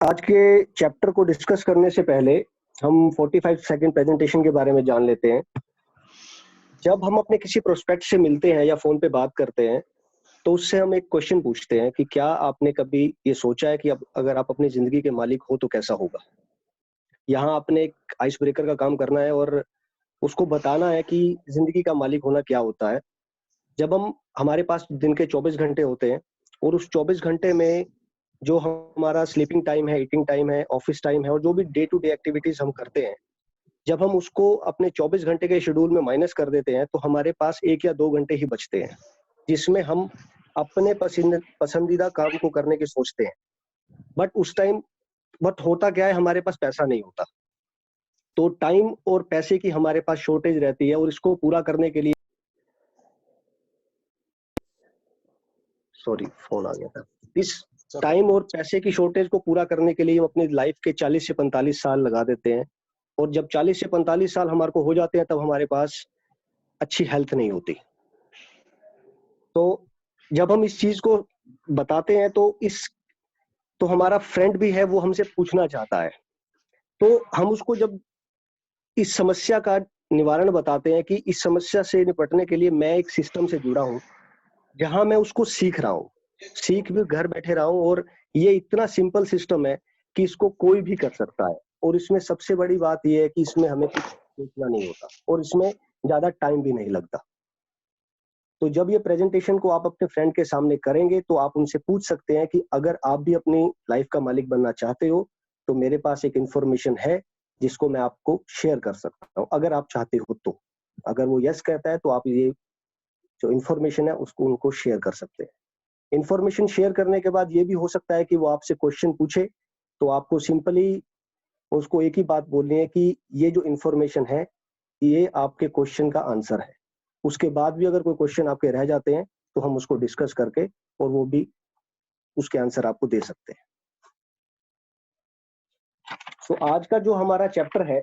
आज के चैप्टर को डिस्कस करने से पहले हम 45 सेकंड प्रेजेंटेशन के बारे में जान लेते हैं। जब हम अपने किसी प्रोस्पेक्ट से मिलते हैं या फोन पे बात करते हैं तो उससे हम एक क्वेश्चन पूछते हैं कि क्या आपने कभी ये सोचा है कि अब अगर आप अपनी जिंदगी के मालिक हो तो कैसा होगा। यहाँ आपने एक आइस ब्रेकर का काम करना है और उसको बताना है कि जिंदगी का मालिक होना क्या होता है। जब हम हमारे पास दिन के 24 घंटे होते हैं और उस 24 घंटे में जो हमारा स्लीपिंग टाइम है, ईटिंग टाइम है, ऑफिस टाइम है और जो भी डे टू डे एक्टिविटीज हम करते हैं, जब हम उसको अपने 24 घंटे के शेड्यूल में माइनस कर देते हैं तो हमारे पास 1 या 2 घंटे ही बचते हैं, जिसमें हम अपने पसंदीदा काम को करने की सोचते हैं। बट होता क्या है, हमारे पास पैसा नहीं होता। तो टाइम और पैसे की हमारे पास शॉर्टेज रहती है और इसको पूरा करने के लिए फोन आ गया था। इस टाइम और पैसे की शॉर्टेज को पूरा करने के लिए हम अपनी लाइफ के 40 से 45 साल लगा देते हैं और जब 40 से 45 साल हमारे को हो जाते हैं तब हमारे पास अच्छी हेल्थ नहीं होती। तो जब हम इस चीज को बताते हैं तो हमारा फ्रेंड भी है, वो हमसे पूछना चाहता है। तो हम उसको जब इस समस्या का निवारण बताते हैं कि इस समस्या से निपटने के लिए मैं एक सिस्टम से जुड़ा हूँ जहां मैं उसको सीख रहा हूँ, सीख भी घर बैठे रहा हूँ और ये इतना सिंपल सिस्टम है कि इसको कोई भी कर सकता है। और इसमें सबसे बड़ी बात यह है कि इसमें हमें कुछ सोचना नहीं होता और इसमें ज्यादा टाइम भी नहीं लगता। तो जब ये प्रेजेंटेशन को आप अपने फ्रेंड के सामने करेंगे तो आप उनसे पूछ सकते हैं कि अगर आप भी अपनी लाइफ का मालिक बनना चाहते हो तो मेरे पास एक इंफॉर्मेशन है जिसको मैं आपको शेयर कर सकता हूँ, अगर आप चाहते हो तो। अगर वो यस कहता है तो आप ये जो इंफॉर्मेशन है उसको उनको शेयर कर सकते हैं। इंफॉर्मेशन शेयर करने के बाद ये भी हो सकता है कि वो आपसे क्वेश्चन पूछे, तो आपको सिंपली उसको एक ही बात बोलनी है कि ये जो इंफॉर्मेशन है ये आपके क्वेश्चन का आंसर है। उसके बाद भी अगर कोई क्वेश्चन आपके रह जाते हैं तो हम उसको डिस्कस करके और वो भी उसके आंसर आपको दे सकते हैं। तो आज का जो हमारा चैप्टर है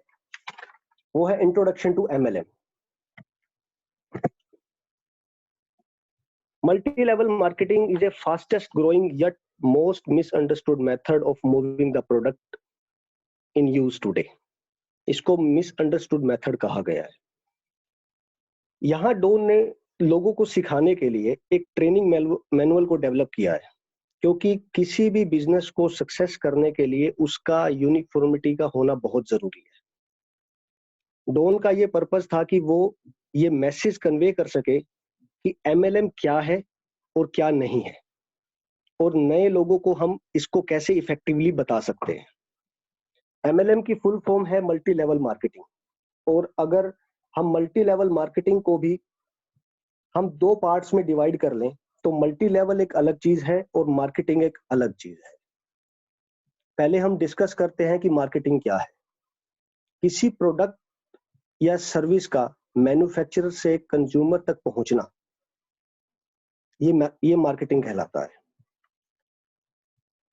वो है introduction to MLM. Multi-level marketing is a fastest growing yet most misunderstood method of moving the product in use today. इसको मिसअंडरस्टूड मेथड कहा गया है। यहाँ डोन ने लोगों को सिखाने के लिए एक ट्रेनिंग मैनुअल को डेवलप किया है, क्योंकि किसी भी बिजनेस को सक्सेस करने के लिए उसका यूनिफॉर्मिटी का होना बहुत जरूरी है। डोन का ये पर्पस था कि वो ये मैसेज कन्वे कर सके कि एमएलएम क्या है और क्या नहीं है और नए लोगों को हम इसको कैसे इफेक्टिवली बता सकते हैं। एमएलएम की फुल फॉर्म है मल्टी लेवल मार्केटिंग। और अगर हम मल्टी लेवल मार्केटिंग को भी हम 2 पार्ट्स में डिवाइड कर लें तो मल्टी लेवल एक अलग चीज है और मार्केटिंग एक अलग चीज है। पहले हम डिस्कस करते हैं कि मार्केटिंग क्या है। किसी प्रोडक्ट या सर्विस का मैन्युफैक्चरर से कंज्यूमर तक पहुंचना, ये मार्केटिंग कहलाता है।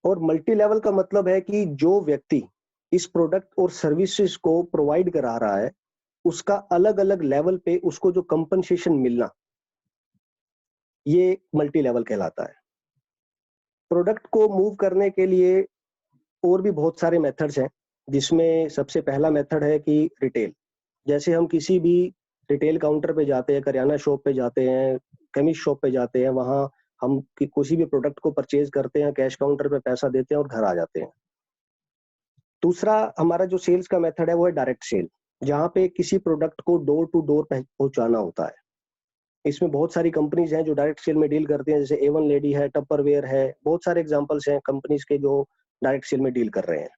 और मल्टी लेवल का मतलब है कि जो व्यक्ति इस प्रोडक्ट और सर्विसेज को प्रोवाइड करा रहा है उसका अलग अलग लेवल पे उसको जो कंपनसेशन मिलना, ये मल्टी लेवल कहलाता है। प्रोडक्ट को मूव करने के लिए और भी बहुत सारे मेथड्स हैं, जिसमें सबसे पहला मेथड है कि रिटेल। जैसे हम किसी भी रिटेल काउंटर पे जाते हैं, करियाना शॉप पे जाते हैं, केमिस्ट शॉप पे जाते हैं, वहां हम किसी भी प्रोडक्ट को परचेज करते हैं, कैश काउंटर पे पैसा देते हैं और घर आ जाते हैं। दूसरा हमारा जो सेल्स का मेथड है वो है डायरेक्ट सेल, जहाँ पे किसी प्रोडक्ट को डोर टू डोर पहुंचाना होता है। इसमें बहुत सारी कंपनीज हैं जो डायरेक्ट सेल में डील करती हैं, जैसे एवन लेडी है, टप्परवेयर है, बहुत सारे एग्जांपल्स हैं कंपनीज के जो डायरेक्ट सेल में डील कर रहे हैं।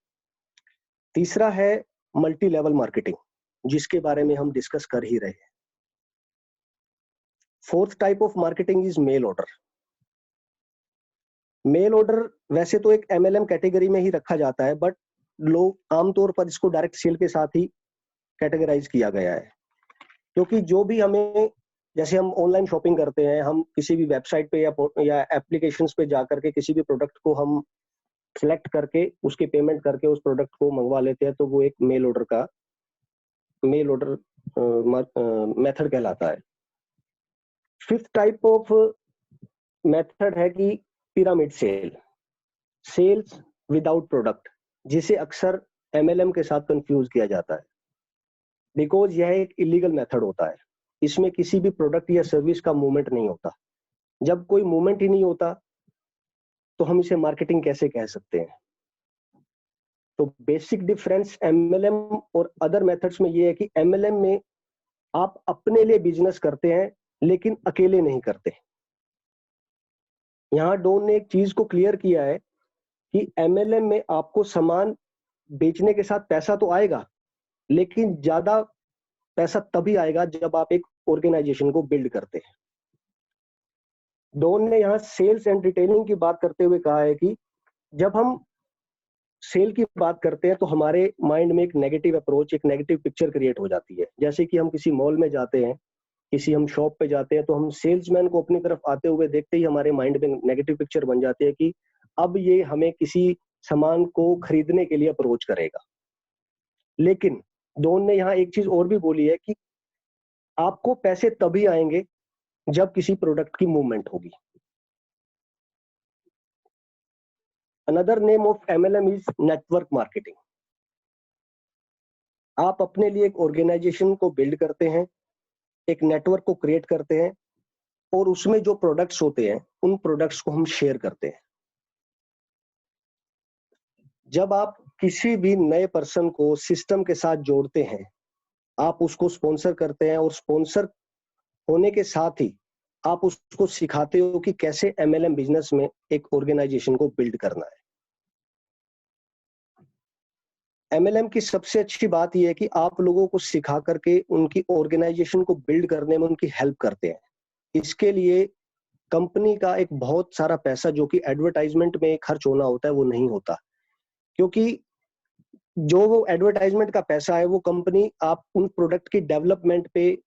तीसरा है मल्टी लेवल मार्केटिंग, जिसके बारे में हम डिस्कस कर ही रहे हैं। Fourth type of marketing is mail order. Mail order वैसे तो एक एमएलएम कैटेगरी में ही रखा जाता है, बट लोग आमतौर पर इसको डायरेक्ट सेल के साथ ही कैटेगराइज किया गया है। क्योंकि जो भी हमें, जैसे हम ऑनलाइन शॉपिंग करते हैं, हम किसी भी वेबसाइट पे या एप्लीकेशंस पे जा करके किसी भी प्रोडक्ट को हम सिलेक्ट करके उसकी पेमेंट करके उस प्रोडक्ट को मंगवा लेते हैं, तो वो एक मेल ऑर्डर मेथड कहलाता है। फिफ्थ टाइप ऑफ मेथड है कि pyramid sale, sales without product. जिसे अक्सर MLM के साथ कंफ्यूज किया जाता है, बिकॉज यह एक इलीगल मेथड होता है। इसमें किसी भी प्रोडक्ट या सर्विस का मूवमेंट नहीं होता। जब कोई मूवमेंट ही नहीं होता तो हम इसे मार्केटिंग कैसे कह सकते हैं? तो बेसिक डिफरेंस MLM और अदर मेथड्स में ये है कि MLM में आप अपने लिए बिजनेस करते हैं लेकिन अकेले नहीं करते। यहां डॉन ने एक चीज को क्लियर किया है कि MLM में आपको सामान बेचने के साथ पैसा तो आएगा, लेकिन ज्यादा पैसा तभी आएगा जब आप एक ऑर्गेनाइजेशन को बिल्ड करते हैं। डॉन ने यहां सेल्स एंड रिटेलिंग की बात करते हुए कहा है कि जब हम सेल की बात करते हैं तो हमारे माइंड में एक नेगेटिव अप्रोच, एक नेगेटिव पिक्चर क्रिएट हो जाती है। जैसे कि हम किसी मॉल में जाते हैं, किसी हम शॉप पे जाते हैं, तो हम सेल्समैन को अपनी तरफ आते हुए देखते ही हमारे माइंड में नेगेटिव पिक्चर बन जाती है कि अब ये हमें किसी सामान को खरीदने के लिए अप्रोच करेगा। लेकिन डॉन ने यहाँ एक चीज और भी बोली है कि आपको पैसे तभी आएंगे जब किसी प्रोडक्ट की मूवमेंट होगी। Another name of MLM is network marketing. आप अपने लिए एक ऑर्गेनाइजेशन को बिल्ड करते हैं, एक नेटवर्क को क्रिएट करते हैं, और उसमें जो प्रोडक्ट्स होते हैं उन प्रोडक्ट्स को हम शेयर करते हैं। जब आप किसी भी नए पर्सन को सिस्टम के साथ जोड़ते हैं, आप उसको स्पॉन्सर करते हैं, और स्पॉन्सर होने के साथ ही आप उसको सिखाते हो कि कैसे MLM बिजनेस में एक ऑर्गेनाइजेशन को बिल्ड करना है। MLM की सबसे अच्छी बात यह है कि आप लोगों को सिखा करके उनकी ऑर्गेनाइजेशन को बिल्ड करने में उनकी हेल्प करते हैं। इसके लिए कंपनी का एक बहुत सारा पैसा जो कि एडवर्टाइजमेंट में खर्च होना होता है वो नहीं होता, क्योंकि जो वो एडवर्टाइजमेंट का पैसा है वो कंपनी आप उन प्रोडक्ट की डेवलपमेंट पे,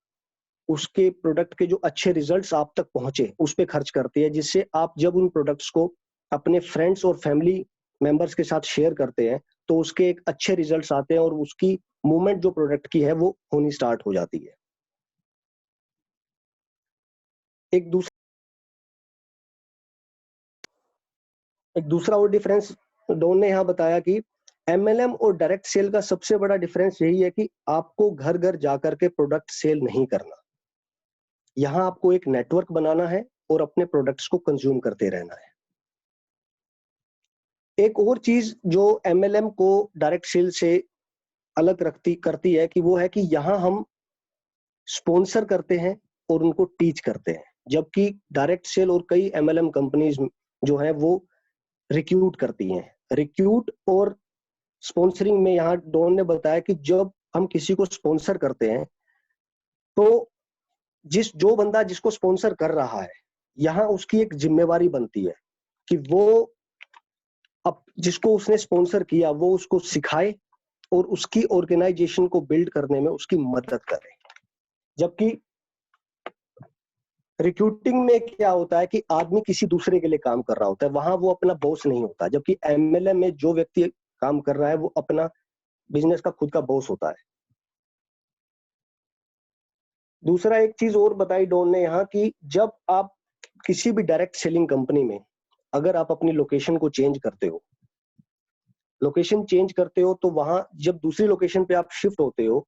उसके प्रोडक्ट के जो अच्छे रिजल्ट्स आप तक पहुंचे उस पे खर्च करती है, जिससे आप जब उन प्रोडक्ट्स को अपने फ्रेंड्स और फैमिली मेंबर्स के साथ शेयर करते हैं तो उसके एक अच्छे रिजल्ट्स आते हैं और उसकी मूवमेंट जो प्रोडक्ट की है वो होनी स्टार्ट हो जाती है। एक दूसरा और डिफरेंस डॉन ने यहाँ बताया कि MLM और डायरेक्ट सेल का सबसे बड़ा डिफरेंस यही है कि आपको घर घर जाकर के प्रोडक्ट सेल नहीं करना। यहाँ आपको एक नेटवर्क बनाना है और अपने प्रोडक्ट्स को कंज्यूम करते रहना है। एक और चीज जो MLM को डायरेक्ट सेल से अलग करती है कि वो है कि यहाँ हम स्पॉन्सर करते हैं और उनको टीच करते हैं, जबकि डायरेक्ट सेल और कई MLM कंपनीज जो है वो रिक्रूट करती हैं। रिक्रूट और स्पॉन्सरिंग में यहाँ डॉन ने बताया कि जब हम किसी को स्पॉन्सर करते हैं तो जो बंदा जिसको स्पॉन्सर कर रहा है, यहाँ उसकी एक जिम्मेवारी बनती है कि वो अब जिसको उसने स्पॉन्सर किया वो उसको सिखाए और उसकी ऑर्गेनाइजेशन को बिल्ड करने में उसकी मदद करे। जबकि रिक्रूटिंग में क्या होता है कि आदमी किसी दूसरे के लिए काम कर रहा होता है, वहां वो अपना बॉस नहीं होता, जबकि MLM में जो व्यक्ति काम कर रहा है वो अपना बिजनेस का खुद का बॉस होता है। दूसरा एक चीज और बताई डॉन ने यहाँ कि जब आप किसी भी डायरेक्ट सेलिंग कंपनी में अगर आप अपनी लोकेशन को चेंज करते हो, तो वहां जब दूसरी लोकेशन पे आप शिफ्ट होते हो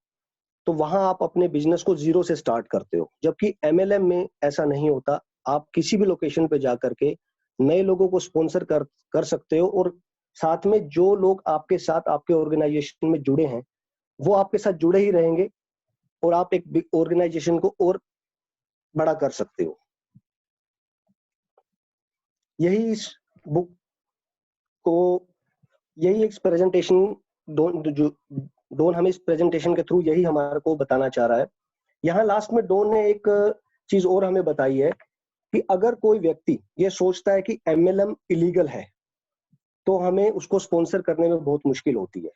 तो वहां आप अपने बिजनेस को जीरो से स्टार्ट करते हो, जबकि MLM में ऐसा नहीं होता। आप किसी भी लोकेशन पे जाकर के नए लोगों को स्पॉन्सर कर सकते हो, और साथ में जो लोग आपके साथ आपके ऑर्गेनाइजेशन में जुड़े हैं वो आपके साथ जुड़े ही रहेंगे और आप एक ऑर्गेनाइजेशन को और बड़ा कर सकते हो। यही इस बुक को यही एक प्रेजेंटेशन डोन हमें इस प्रेजेंटेशन के थ्रू यही हमारे को बताना चाह रहा है। यहाँ लास्ट में डोन ने एक चीज और हमें बताई है कि अगर कोई व्यक्ति ये सोचता है कि MLM इलीगल है तो हमें उसको स्पॉन्सर करने में बहुत मुश्किल होती है।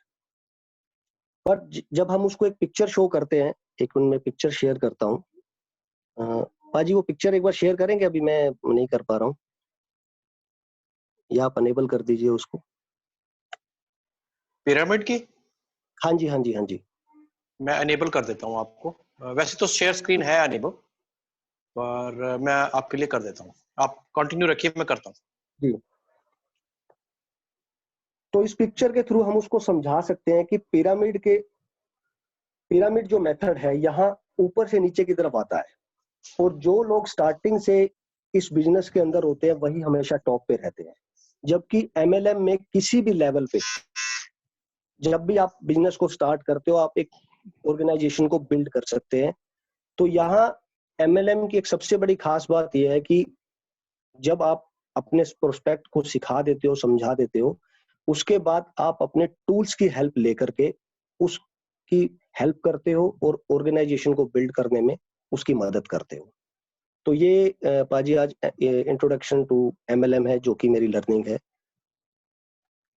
पर जब हम उसको एक पिक्चर शो करते हैं, एक मिनट में पिक्चर शेयर करता हूँ। पाजी वो पिक्चर एक बार शेयर करेंगे, अभी मैं नहीं कर पा रहा हूँ, या आप अनेबल कर दीजिए उसको। पिरामिड की? हाँ जी हाँ जी हाँ जी, मैं अनेबल कर देता हूँ आपको। वैसे तो शेयर स्क्रीन है अनेबल, पर मैं आपके लिए कर देता हूँ। आप कंटिन्यू रखिए, मैं करता हूँ जी। तो इस पिक्चर के थ्रू हम उसको समझा सकते हैं कि पिरामिड जो मेथड है यहाँ ऊपर से नीचे की तरफ आता है, और जो लोग स्टार्टिंग से इस बिजनेस के अंदर होते हैं वही हमेशा टॉप पे रहते हैं। जबकि एमएलएम में किसी भी लेवल पे जब भी आप बिजनेस को स्टार्ट करते हो, आप एक ऑर्गेनाइजेशन को बिल्ड कर सकते हैं। तो यहाँ एमएलएम की एक सबसे बड़ी खास बात यह है कि जब आप अपने प्रोस्पेक्ट को सिखा देते हो, समझा देते हो, उसके बाद आप अपने टूल्स की हेल्प लेकर के उसकी हेल्प करते हो और ऑर्गेनाइजेशन को बिल्ड करने में उसकी मदद करते हो। तो ये पाजी आज इंट्रोडक्शन टू एमएलएम है, जो कि मेरी लर्निंग है।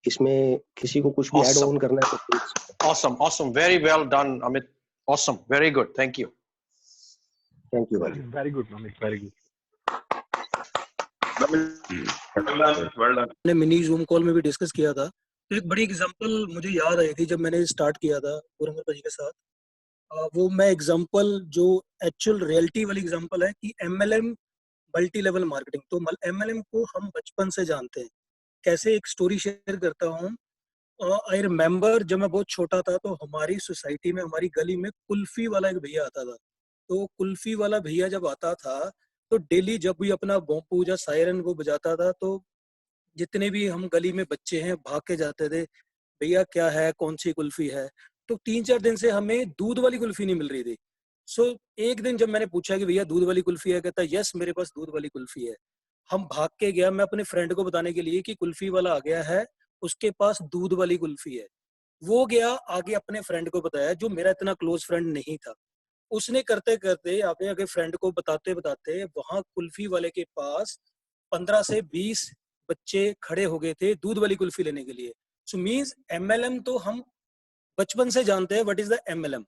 इसमें किसी को कुछ भी ऐड ऑन करना है तो awesome, very well done Amit, awesome, very good, thank you. Thank you भाई। Very good, Amit, very good. मैंने मिनी जूम कॉल में भी डिस्कस किया था, तो एक बड़ी एग्जांपल मुझे याद आई थी जब मैंने स्टार्ट किया था पूरम भाई के साथ। वो मैं एग्जांपल जो एक्चुअल रियलिटी वाली एग्जांपल है कि एमएलएम मल्टी लेवल मार्केटिंग। तो एमएलएम को हम बचपन से जानते हैं। कैसे, एक स्टोरी शेयर करता हूँ। आई रिमेम्बर जब मैं बहुत छोटा था तो हमारी सोसाइटी में, हमारी गली में कुल्फी वाला एक भैया आता था। तो कुल्फी वाला भैया जब आता था तो डेली जब भी अपना भोंपू या सायरन वो बजाता था तो जितने भी हम गली में बच्चे हैं भाग के जाते थे, भैया क्या है, कौन सी कुल्फी है। तो 3-4 दिन से हमें दूध वाली कुल्फी नहीं मिल रही थी। सो एक दिन जब मैंने पूछा कि भैया दूध वाली कुल्फी है, कहता यस मेरे पास दूध वाली कुल्फी है। हम भाग के गया, मैं अपने फ्रेंड को बताने के लिए कि कुल्फी वाला आ गया है, उसके पास दूध वाली कुल्फी है। वो गया आगे अपने फ्रेंड को बताया, जो मेरा इतना क्लोज फ्रेंड नहीं था। उसने करते करते आगे आगे फ्रेंड को बताते बताते वहां कुल्फी वाले के पास 15 से 20 बच्चे खड़े हो गए थे दूध वाली कुल्फी लेने के लिए। सो मींस एमएलएम तो हम बचपन से जानते हैं, what is the MLM,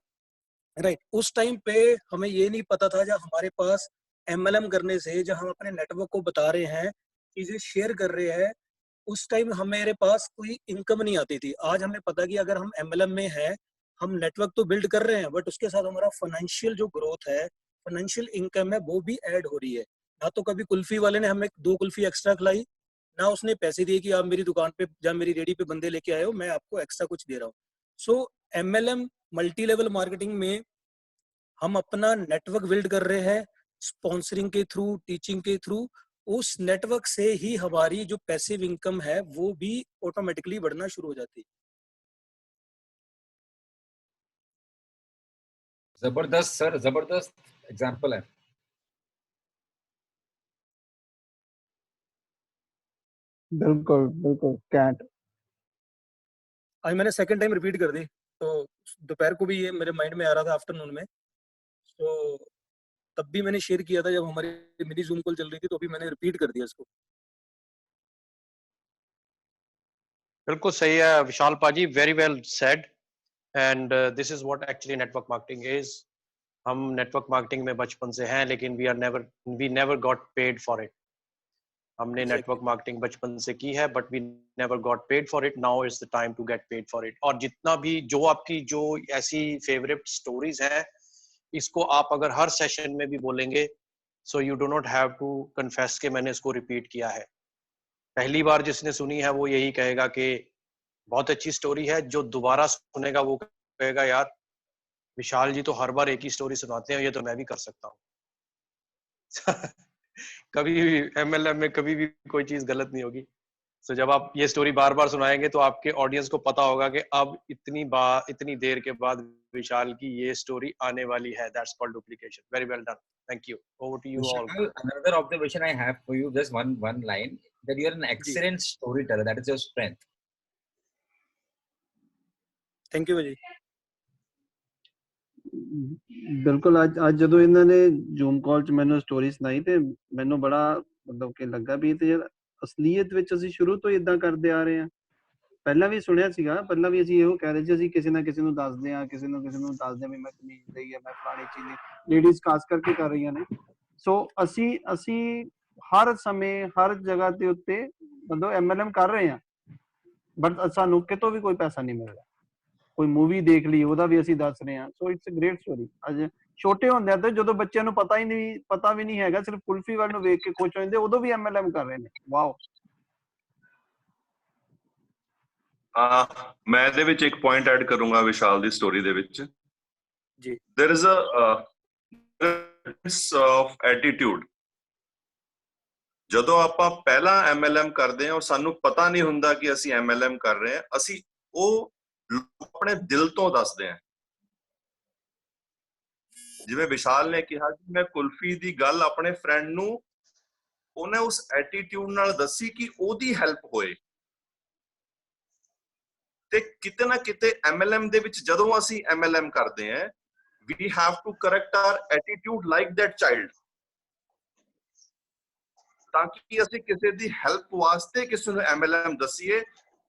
right. उस टाइम पे हमें ये नहीं पता था, जब हमारे पास एमएलएम करने से, जब हम अपने नेटवर्क को बता रहे हैं, चीजें शेयर कर रहे हैं, उस टाइम हमारे पास कोई इनकम नहीं आती थी। आज हमें पता कि अगर हम एमएलएम में हैं, हम नेटवर्क तो बिल्ड कर रहे हैं, बट उसके साथ हमारा फाइनेंशियल जो ग्रोथ है, फाइनेंशियल इनकम है, वो भी ऐड हो रही है। ना तो कभी कुल्फी वाले ने हमें 2 कुल्फी एक्स्ट्रा खिलाई, ना उसने पैसे दिए कि आप मेरी दुकान पे या मेरी रेडी पे बंदे लेके आए हो, मैं आपको एक्स्ट्रा कुछ दे रहा हूँ। सो एमएलएम मल्टी लेवल मार्केटिंग में हम अपना नेटवर्क बिल्ड कर रहे हैं, स्पॉन्सरिंग के थ्रू, टीचिंग के थ्रू। उस नेटवर्क से ही हमारी जो पैसिव इनकम है वो भी ऑटोमेटिकली बढ़ना शुरू हो जाती है। जबरदस्त सर, जबरदस्त एग्जांपल है। बिल्कुल बिल्कुल कैट। आज मैंने सेकंड टाइम रिपीट कर दी, तो दोपहर को भी ये मेरे माइंड में आ रहा था आफ्टरनून में, तो तब भी मैंने शेयर किया था जब हमारी मिनी जूम कॉल चल रही थी, तो भी मैंने रिपीट कर दिया इसको। बिल्कुल सही है Vishal paaji, very well said. And this is what actually network marketing is. हम नेटवर्क मार्केटिंग में बचपन से हैं, लेकिन we never got paid for it. हमने नेटवर्क मार्केटिंग बचपन से की है, but we never got paid for it. Now is the time to get paid for it. और जितना भी जो आपकी जो ऐसी फेवरेट स्टोरीज हैं, इसको आप अगर हर सेशन में भी बोलेंगे, so you do not have to confess के मैंने इसको रिपीट किया है। पहली बार जिसने सुनी है वो यही कहेगा कि बहुत अच्छी स्टोरी है, जो दोबारा सुनेगा वो कहेगा यार विशाल जी तो हर बार एक ही स्टोरी सुनाते हैं, ये तो मैं भी कर सकता हूँ। कभी भी एमएलएम में कभी भी कोई चीज गलत नहीं होगी। तो जब आप ये स्टोरी बार बार सुनाएंगे तो आपके ऑडियंस को पता होगा कि अब इतनी देर के बाद विशाल की ये स्टोरी आने वाली है। That's called duplication. Very well done, thank you. Over to you all. Another observation I have for you, just one line, that you are an excellent storyteller. That is your strength. Thank you जी। ਬਿਲਕੁਲ ਅੱਜ ਜਦੋਂ ਇਹਨਾਂ ਨੇ zoom ਕਾਲ 'ਚ ਮੈਨੂੰ story ਸੁਣਾਈ ਤੇ ਮੈਨੂੰ ਬੜਾ ਮਤਲਬ ਕਿ ਲੱਗਾ ਵੀ ਤੇ ਯਾਰ ਅਸਲੀਅਤ ਵਿੱਚ ਅਸੀਂ ਸ਼ੁਰੂ ਤੋਂ ਇਦਾਂ ਕਰਦੇ ਆ ਰਹੇ ਹਾਂ। ਪਹਿਲਾਂ ਵੀ ਸੁਣਿਆ ਸੀਗਾ, ਪਹਿਲਾਂ ਵੀ ਅਸੀਂ ਇਹੋ ਕਹਿ ਰਹੇ ਸੀ, ਅਸੀਂ ਕਿਸੇ ਨਾ ਕਿਸੇ ਨੂੰ ਦੱਸਦੇ ਆ, ਕਿਸੇ ਨੂੰ ਦੱਸਦੇ ਵੀ ਮੈਂ ਕਮੀਜ਼ ਲਈ ਹੈ, ਮੈਂ ਫਲਾਣੀ ਚੀਜ਼ ਲਈ, ਲੇਡੀਜ਼ ਖਾਸ ਕਰਕੇ ਕਰ ਰਹੀਆਂ ਨੇ। ਸੋ ਅਸੀਂ ਹਰ ਸਮੇਂ ਹਰ ਜਗ੍ਹਾ ਦੇ ਉੱਤੇ ਮਤਲਬ ਐਮਐਲਐਮ ਕਰ ਰਹੇ ਹਾਂ, ਬਟ ਸਾਨੂੰ ਕਿਤੋਂ ਵੀ ਕੋਈ ਪੈਸਾ ਨਹੀਂ ਮਿਲ ਰਿਹਾ। ਕੋਈ ਮੂਵੀ ਦੇਖ ਲਈ ਉਹਦਾ ਵੀ ਅਸੀਂ ਦੱਸ ਰਹੇ ਹਾਂ। So it's a great story. ਅੱਜ ਛੋਟੇ ਹੁੰਦਿਆਂ ਤੋਂ ਜਦੋਂ ਬੱਚਿਆਂ ਨੂੰ ਪਤਾ ਵੀ ਨਹੀਂ ਹੈਗਾ, ਸਿਰਫ ਕੁਲਫੀ ਵਾਲ ਨੂੰ ਵੇਖ ਕੇ ਖੁਸ਼ ਹੋ ਜਾਂਦੇ, ਉਦੋਂ ਵੀ ਐਮਐਲਐਮ ਕਰ ਰਹੇ ਨੇ। ਵਾਓ। ਮੈਂ ਇਹਦੇ ਵਿੱਚ ਇੱਕ ਪੁਆਇੰਟ ਐਡ ਕਰੂੰਗਾ ਵਿਸ਼ਾਲ ਦੀ ਸਟੋਰੀ ਦੇ ਵਿੱਚ ਜੀ। there is a of attitude ਜਦੋਂ ਆਪਾਂ ਪਹਿਲਾਂ MLM ਕਰਦੇ ਹਾਂ ਔਰ ਸਾਨੂੰ ਪਤਾ ਨਹੀਂ ਹੁੰਦਾ ਕਿ ਅਸੀਂ MLM ਕਰ ਰਹੇ ਹਾਂ, ਅਸੀਂ ਉਹ ਆਪਣੇ ਦਿਲ ਤੋਂ ਦੱਸਦੇ ਹਾਂ। ਜਿਵੇਂ ਵਿਸ਼ਾਲ ਨੇ ਕਿਹਾ ਕਿ ਮੈਂ ਕੁਲਫੀ ਦੀ ਗੱਲ ਆਪਣੇ ਫਰੈਂਡ ਨੂੰ ਉਹਨੇ ਉਸ ਐਟੀਟਿਊਡ ਨਾਲ ਦੱਸੀ ਕਿ ਉਹਦੀ ਹੈਲਪ ਹੋਏ। ਤੇ ਕਿਤੇ ਨਾ ਕਿਤੇ MLM ਦੇ ਵਿੱਚ ਜਦੋਂ ਅਸੀਂ MLM ਕਰਦੇ ਹਾਂ, we have to correct our attitude like that child, ਤਾਂ ਕਿ ਅਸੀਂ ਕਿਸੇ ਦੀ ਹੈਲਪ ਵਾਸਤੇ ਕਿਸੇ ਨੂੰ MLM ਦਸੀਏ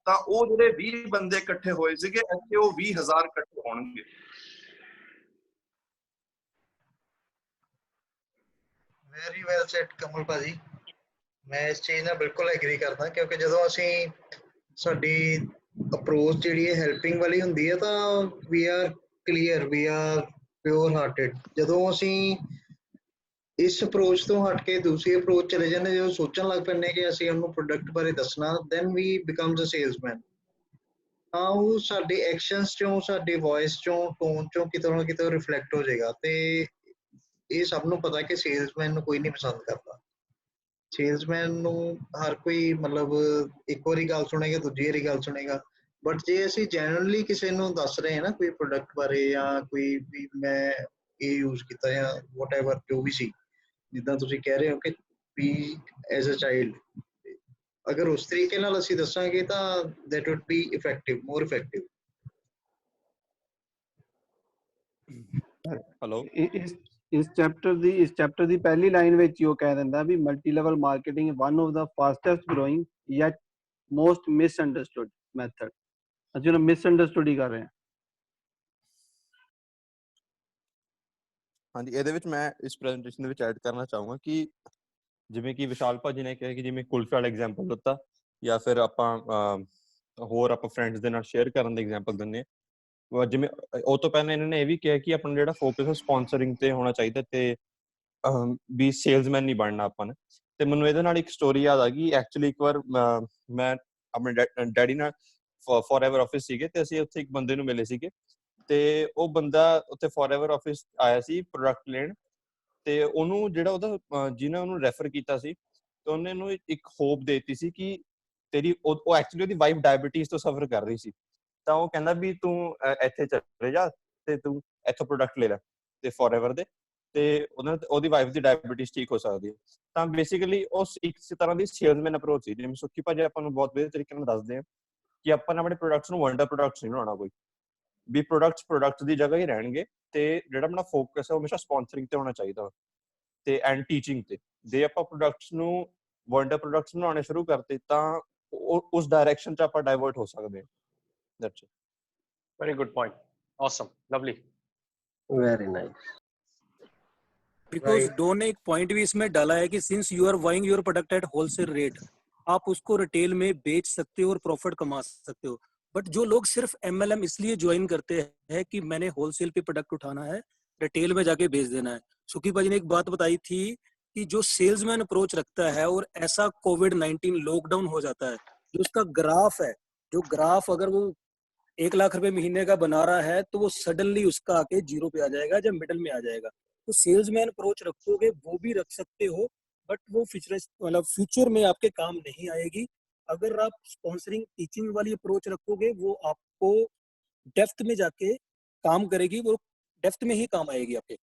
ਤਾਂ ਉਹ ਜਿਹੜੇ 20 ਬੰਦੇ ਇਕੱਠੇ ਹੋਏ ਸੀਗੇ ਇੱਥੇ ਉਹ 20,000 ਇਕੱਠੇ ਹੋਣਗੇ। ਵੈਰੀ ਵੈਲ ਸੈਡ ਕਮਲ ਭਾਜੀ, ਮੈਂ ਇਸ ਚੀਜ਼ ਨਾਲ ਬਿਲਕੁਲ ਐਗਰੀ ਕਰਦਾ ਕਿਉਂਕਿ ਜਦੋਂ ਅਸੀਂ ਸਾਡੀ ਅਪਰੋਚ ਜਿਹੜੀ ਹੈ ਹੈਲਪਿੰਗ ਵਾਲੀ ਹੁੰਦੀ ਹੈ ਤਾਂ we are clear, we are pure hearted. ਜਦੋਂ ਅਸੀਂ ਇਸ ਅਪਰੋਚ ਤੋਂ ਹਟ ਕੇ ਦੂਸਰੀ ਅਪਰੋਚ ਚਲੇ ਜਾਂਦੇ, ਜਦੋਂ ਸੋਚਣ ਲੱਗ ਪੈਂਦੇ ਕਿ ਅਸੀਂ ਉਹਨੂੰ ਪ੍ਰੋਡਕਟ ਬਾਰੇ ਦੱਸਣਾ, then we becomes a salesman, ਤਾਂ ਉਹ ਸਾਡੇ ਐਕਸ਼ਨਸ ਚੋਂ, ਸਾਡੀ ਵੌਇਸ ਚੋਂ, ਟੋਨ ਚੋਂ ਕਿਤੇ ਨਾ ਕਿਤੇ ਰਿਫਲੈਕਟ ਹੋ ਜਾਏਗਾ। ਤੇ ਇਹ ਸਭ ਨੂੰ ਪਤਾ ਕਿ ਸੇਲਸਮੈਨ ਨੂੰ ਕੋਈ ਨਹੀਂ ਪਸੰਦ ਕਰਦਾ। ਸੇਲਸਮੈਨ ਨੂੰ ਹਰ ਕੋਈ ਮਤਲਬ ਇੱਕ ਵਾਰੀ ਗੱਲ ਸੁਣੇਗਾ, ਦੂਜੀ ਵਾਰੀ ਗੱਲ ਸੁਣੇਗਾ। ਬਟ ਜੇ ਅਸੀਂ ਜੈਨੂਅਨਲੀ ਕਿਸੇ ਨੂੰ ਦੱਸ ਰਹੇ ਹਾਂ ਨਾ ਕੋਈ ਪ੍ਰੋਡਕਟ ਬਾਰੇ ਜਾਂ ਕੋਈ ਵੀ ਮੈਂ ਇਹ ਯੂਜ਼ ਕੀਤਾ ਜਾਂ ਵਟ ਐਵਰ ਜੋ ਵੀ ਸੀ, ਜਿੱਦਾਂ ਤੁਸੀਂ ਕਹਿ ਰਹੇ ਹੋ ਕਿ ਵੀ ਐਜ਼ ਅ ਚਾਈਲਡ, ਅਗਰ ਉਸ ਤਰੀਕੇ ਨਾਲ ਅਸੀਂ ਦੱਸਾਂਗੇ ਤਾਂ that would be effective, more effective. Hello, ਇਸ ਚੈਪਟਰ ਦੀ ਪਹਿਲੀ ਲਾਈਨ ਵਿੱਚ ਹੀ ਉਹ ਕਹਿ ਦਿੰਦਾ ਵੀ multi level marketing one of the fastest growing yet most misunderstood method. ਅਸੀਂ ਉਹਨੂੰ ਮਿਸਅੰਡਰਸਟੂਡ ਹੀ ਕਰ ਰਹੇ ਹਾਂ। ਹਾਂਜੀ, ਇਹਦੇ ਵਿੱਚ ਮੈਂ ਇਸ ਪ੍ਰੈਜੈਂਟੇਸ਼ਨ ਦੇ ਵਿੱਚ ਐਡ ਕਰਨਾ ਚਾਹੂੰਗਾ ਕਿ ਜਿਵੇਂ ਕਿ ਵਿਸ਼ਾਲ ਭਾਜੀ ਨੇ ਕਿਹਾ ਕਿ ਜਿਵੇਂ ਕੁਲਫੀ ਵਾਲਾ ਐਗਜ਼ਾਮਪਲ ਦਿੱਤਾ ਜਾਂ ਫਿਰ ਆਪਾਂ ਹੋਰ ਆਪਾਂ ਫਰੈਂਡਸ ਦੇ ਨਾਲ ਸ਼ੇਅਰ ਕਰਨ ਦੇ ਐਗਜ਼ਾਮਪਲ ਦਿੰਦੇ ਹਾਂ। ਜਿਵੇਂ ਉਹ ਤੋਂ ਪਹਿਲਾਂ ਇਹਨਾਂ ਨੇ ਇਹ ਵੀ ਕਿਹਾ ਕਿ ਆਪਣਾ ਜਿਹੜਾ ਫੋਕਸ ਹੈ ਸਪਾਂਸਰਿੰਗ ਤੇ ਹੋਣਾ ਚਾਹੀਦਾ ਤੇ ਵੀ ਸੇਲਸਮੈਨ ਨਹੀਂ ਬਣਨਾ ਆਪਾਂ ਨੇ। ਤੇ ਮੈਨੂੰ ਇਹਦੇ ਨਾਲ ਇੱਕ ਸਟੋਰੀ ਯਾਦ ਆ ਗਈ। ਐਕਚੁਅਲੀ ਇੱਕ ਵਾਰ ਮੈਂ ਆਪਣੇ ਡੈਡੀ ਨਾਲ ਫੋਰਐਵਰ ਆਫਿਸ ਸੀਗੇ ਤੇ ਅਸੀਂ ਉੱਥੇ ਇੱਕ ਬੰਦੇ ਨੂੰ ਮਿਲੇ ਸੀਗੇ ਤੇ ਉਹ ਬੰਦਾ ਉੱਥੇ ਫੋਰਐਵਰ ਆਫਿਸ ਆਇਆ ਸੀ ਪ੍ਰੋਡਕਟ ਲੈਣ ਤੇ ਉਹਨੂੰ ਜਿਹੜਾ ਉਹਦਾ ਜਿਹਨੇ ਉਹਨੂੰ ਰੈਫਰ ਕੀਤਾ ਸੀ ਤੇ ਉਹਨੇ ਇਹਨੂੰ ਇੱਕ ਹੋਪ ਦੇਤੀ ਸੀ ਕਿ ਤੇਰੀ ਉਹ ਐਕਚੁਅਲੀ ਉਹਦੀ ਵਾਈਫ ਡਾਇਬੀਟੀਜ਼ ਤੋਂ ਸਫਰ ਕਰ ਰਹੀ ਸੀ ਤਾਂ ਉਹ ਕਹਿੰਦਾ ਵੀ ਤੂੰ ਇੱਥੇ ਚਲੇ ਜਾ ਤੇ ਤੂੰ ਇੱਥੋਂ ਪ੍ਰੋਡਕਟ ਲੈ ਲੈ ਤੇ ਫੋਰਐਵਰ ਦੇ ਤੇ ਉਹਦੀ ਵਾਈਫ ਦੀ ਡਾਇਬੀਟੀਜ਼ ਠੀਕ ਹੋ ਸਕਦੀ ਹੈ। ਤਾਂ ਬੇਸਿਕਲੀ ਉਸ ਇੱਕ ਤਰ੍ਹਾਂ ਦੀ ਸੇਲਸਮੈਨ ਅਪਰੋਚ ਸੀ। ਜਿਵੇਂ ਸੁੱਖੀ ਭਾਜੀ ਆਪਾਂ ਨੂੰ ਬਹੁਤ ਵਧੀਆ ਤਰੀਕੇ ਨਾਲ ਦੱਸਦੇ ਆ ਕਿ ਆਪਾਂ ਨੇ ਆਪਣੇ ਪ੍ਰੋਡਕਟਸ ਨੂੰ ਵੰਡਰ ਪ੍ਰੋਡਕਟਸ ਨਹੀਂ ਬਣਾਉਣਾ, ਕੋਈ ਵੀ ਪ੍ਰੋਡਕਟਸ ਦੀ ਜਗ੍ਹਾ ਹੀ ਰਹਿਣਗੇ ਤੇ ਜਿਹੜਾ ਆਪਣਾ ਫੋਕਸ ਹੈ ਉਹ ਹਮੇਸ਼ਾ ਸਪਾਂਸਰਿੰਗ ਤੇ ਹੋਣਾ ਚਾਹੀਦਾ ਤੇ ਐਂਡ ਟੀਚਿੰਗ ਤੇ। ਜੇ ਆਪਾਂ ਪ੍ਰੋਡਕਟਸ ਨੂੰ ਵੰਡਰ ਪ੍ਰੋਡਕਟਸ ਬਣਾਉਣੇ ਸ਼ੁਰੂ ਕਰਤੇ ਤਾਂ ਉਸ ਡਾਇਰੈਕਸ਼ਨ 'ਚ ਆਪਾਂ ਡਾਇਵਰਟ ਹੋ ਸਕਦੇ ਹਾਂ। That's it. Very good point. Awesome. Lovely. Very nice. Because डो ने एक पॉइंट भी इसमें डाला है कि since you are buying your product at wholesale rate, आप उसको रिटेल में बेच सकते हो और प्रॉफिट कमा सकते हो। बट जो लोग सिर्फ MLM इसलिए ज्वाइन करते हैं कि मैंने होलसेल पे प्रोडक्ट उठाना है, रिटेल में जाके बेच देना है। सुखी भाजी ने एक बात बताई थी कि जो सेल्समैन अप्रोच रखता है और ऐसा कोविड-19 लॉकडाउन हो जाता है, जो उसका ग्राफ है, जो ग्राफ अगर वो 1 लाख रुपए महीने का बना रहा है तो वो सडनली उसका आके 0 पे आ जाएगा जब मिडल में आ जाएगा। तो सेल्समैन अप्रोच रखोगे वो भी रख सकते हो, बट वो फ्यूचर में आपके काम नहीं आएगी। अगर आप स्पॉन्सरिंग टीचिंग वाली अप्रोच रखोगे वो आपको डेप्थ में जाके काम करेगी, वो डेप्थ में ही काम आएगी आपके।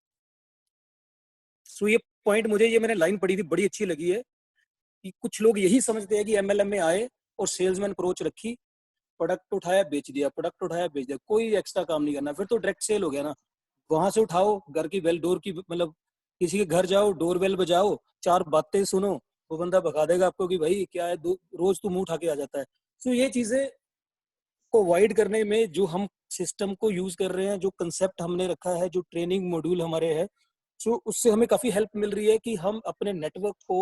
सो ये पॉइंट मुझे, ये मैंने लाइन पढ़ी थी, बड़ी अच्छी लगी है कि कुछ लोग यही समझते हैं कि MLM में आए और सेल्समैन अप्रोच रखी, प्रोडक्ट उठाया बेच दिया, प्रोडक्ट उठाया बेच दिया, कोई एक्स्ट्रा काम नहीं करना, फिर तो डायरेक्ट सेल हो गया ना। वहां से उठाओ, घर की बेल डोर की, मतलब किसी के घर जाओ, डोर बेल बजाओ, 4 बातें सुनो, वो बंदा भगा देगा आपको कि भाई क्या है, रोज तू मुंह उठा के आ जाता है। सो ये चीजें को अवॉइड करने में जो हम सिस्टम को यूज कर रहे हैं, जो कंसेप्ट हमने रखा है, जो ट्रेनिंग मॉड्यूल हमारे है, सो उससे हमें काफी हेल्प मिल रही है कि हम अपने नेटवर्क को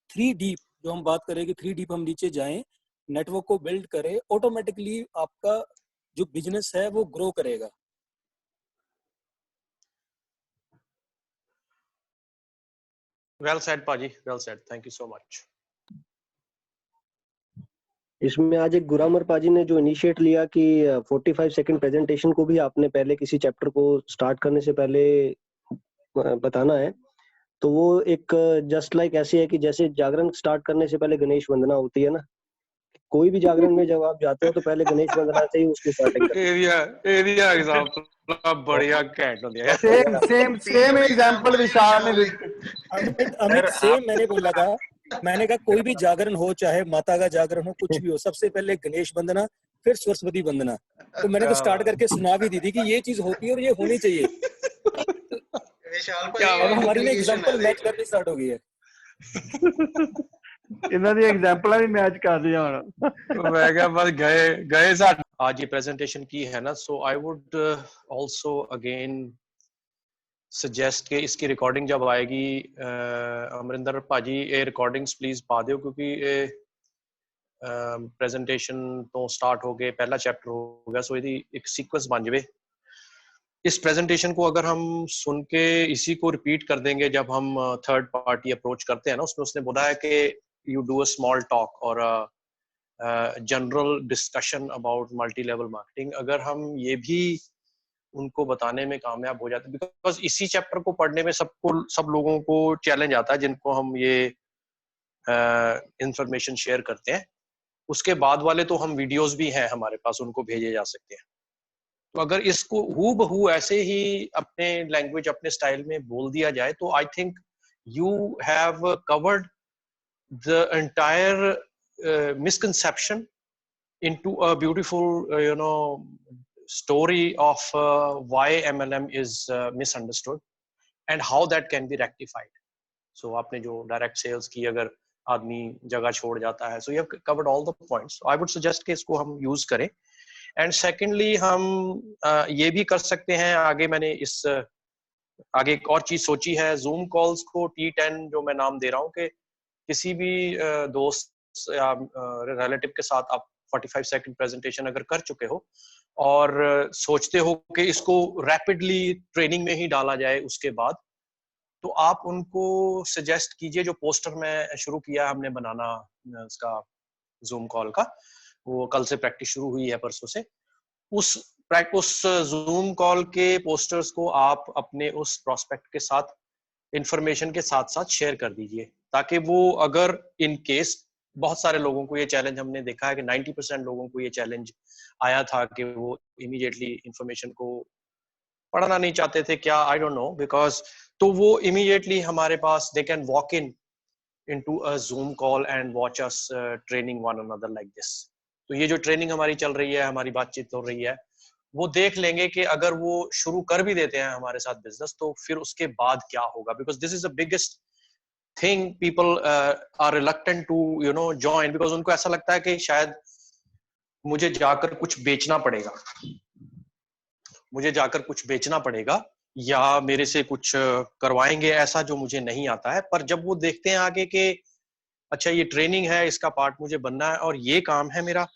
3 डीप, जो हम बात करें कि 3 डीप हम नीचे जाएं, नेटवर्क को बिल्ड करें, ऑटोमेटिकली आपका जो बिजनेस है वो ग्रो करेगा। Well said, Paji. Well said. Thank you so much. इसमें आज एक गुरामर पाजी ने जो इनिशिएट लिया कि 45 सेकंड प्रेजेंटेशन को भी आपने पहले किसी चैप्टर को स्टार्ट करने से पहले बताना है, तो वो एक जस्ट लाइक ऐसे है कि जैसे जागरण स्टार्ट करने से पहले गणेश वंदना होती है ना, कोई भी जागरण में जब आप जाते हो तो पहले गणेश वंदना से ही उसकी स्टार्टिंग करते एरिया एग्जांपल बढ़िया कैट हो गया। सेम एग्जांपल विशाल ने अमित सेम मैंने बोला था, मैंने कहा कोई भी जागरण हो, चाहे माता का जागरण हो, कुछ भी हो, सबसे पहले गणेश वंदना फिर सरस्वती वंदना। तो मैंने तो स्टार्ट करके सुना भी दी थी कि ये चीज होती है और ये होनी चाहिए। विशाल अब हमारी ना एग्जांपल मैच करनी स्टार्ट हो गई है। ਇਹਨਾਂ ਦੀ ਐਗਜ਼ਾਮਪਲਾਂ ਵੀ ਮੈਚ ਕਰ ਰਹੀਆਂ ਹੁਣ। मैं क्या बस गए साथ आज ये प्रेजेंटेशन की है ना, so I would also again suggest कि इसकी रिकॉर्डिंग जब आएगी, अमरिंदर भाजी ये रिकॉर्डिंग्स प्लीज पा दियो, क्योंकि ये प्रेजेंटेशन तो स्टार्ट हो गए, पहला चैप्टर हो गया, सो यदि एक सीक्वेंस बन जाए। इस प्रेजेंटेशन को अगर हम सुन के इसी को रिपीट कर देंगे जब हम थर्ड पार्टी अप्रोच करते हैं ना, उसमें उसने बोला है कि you do a small talk or a general discussion about multi-level marketing। अगर हम ये भी उनको बताने में कामयाब हो जाते, बिकॉज इसी चैप्टर को पढ़ने में सब लोगों को चैलेंज आता है जिनको हम ये इंफॉर्मेशन शेयर करते हैं। उसके बाद वाले तो हम वीडियोस भी हैं हमारे पास, उनको भेजे जा सकते हैं। तो अगर इसको हूबहू ऐसे ही अपने लैंग्वेज अपने स्टाइल में बोल दिया जाए तो I think you have covered the entire misconception into a beautiful story of why MLM is misunderstood and how that can be rectified। so आपने जो direct sales की, अगर आदमी जगह छोड़ जाता है, so you have covered all the points। so I would suggest कि इसको हम use करें। and secondly हम ये भी कर सकते हैं, आगे मैंने इस आगे एक और चीज सोची है, Zoom calls को T10 जो मैं नाम दे रहा हूँ, कि किसी भी दोस्त या रिलेटिव के साथ आप 45 सेकंड प्रेजेंटेशन अगर कर चुके हो और सोचते हो कि इसको रैपिडली ट्रेनिंग में ही डाला जाए उसके बाद, तो आप उनको सजेस्ट कीजिए जो पोस्टर में शुरू किया हमने बनाना इसका जूम कॉल का, वो कल से प्रैक्टिस शुरू हुई है, परसों से। उस जूम कॉल के पोस्टर्स को आप अपने उस प्रोस्पेक्ट के साथ इंफॉर्मेशन के साथ साथ शेयर कर दीजिए, ताकि वो अगर इन केस, बहुत सारे लोगों को ये चैलेंज हमने देखा है कि 90% लोगों को ये चैलेंज आया था कि वो इमीडिएटली इंफॉर्मेशन को पढ़ना नहीं चाहते थे, क्या आई डोंट नो, बिकॉज तो वो इमीडिएटली हमारे पास they can walk in into a Zoom call and watch us training one another like this. तो ये जो ट्रेनिंग हमारी चल रही है, हमारी बातचीत हो रही है, वो देख लेंगे कि अगर वो शुरू कर भी देते हैं हमारे साथ बिजनेस, तो फिर उसके बाद क्या होगा, because this is the biggest thing people are reluctant to join, because उनको ऐसा लगता है कि शायद मुझे जाकर कुछ बेचना पड़ेगा या मेरे से कुछ करवाएंगे ऐसा जो मुझे नहीं आता है। पर जब वो देखते हैं आगे कि अच्छा ये ट्रेनिंग है, इसका पार्ट मुझे बनना है और ये काम है मेरा,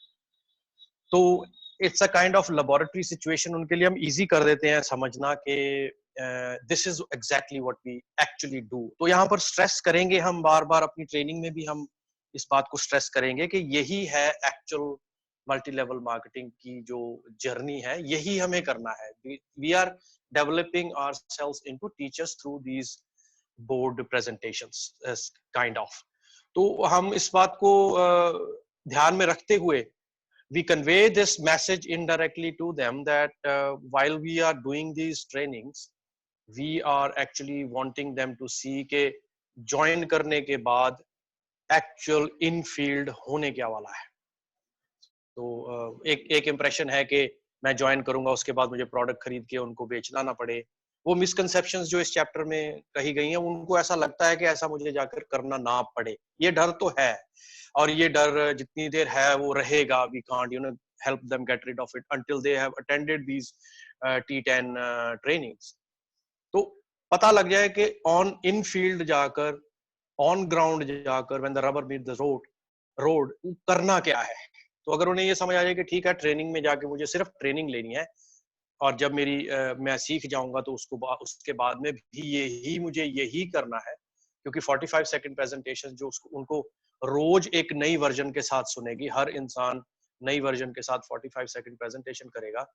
तो it's a kind of laboratory situation उनके लिए हम इजी कर देते हैं समझना कि this is exactly what we actually do. तो यहाँ पर स्ट्रेस करेंगे हम बार बार, अपनी ट्रेनिंग में भी हम इस बात को स्ट्रेस करेंगे कि यही है एक्चुअल मल्टी लेवल मार्केटिंग की जो जर्नी है, यही हमें करना है। We are developing ourselves into teachers through these board presentations kind of. तो हम इस बात को ध्यान में रखते हुए we convey this message indirectly to them that while we are doing these trainings, we are actually wanting them to see के join करने के बाद actual in field होने क्या वाला है। तो एक impression है कि मैं join करूंगा, उसके बाद मुझे product खरीद के उनको बेचना ना पड़े। वो misconceptions जो इस chapter में कही गई हैं, उनको ऐसा लगता है कि ऐसा मुझे जाकर करना ना पड़े। ये डर तो है, और ये डर जितनी देर है वो रहेगा। We can't help them get rid of it until they have attended these T10 trainings। तो पता लग जाए कि on in field जाकर, on ground जाकर, when the rubber meets the road करना क्या है। तो अगर उन्हें ये समझ आ जाए कि ठीक है, ट्रेनिंग में जाके मुझे सिर्फ ट्रेनिंग लेनी है और जब मैं सीख जाऊंगा तो उसके बाद में भी मुझे यही करना है, क्योंकि 45 सेकंड प्रेजेंटेशन जो उनको रोज एक नई वर्जन के साथ सुनेगी, हर इंसान नई वर्जन के साथ 45 सेकंड प्रेजेंटेशन करेगा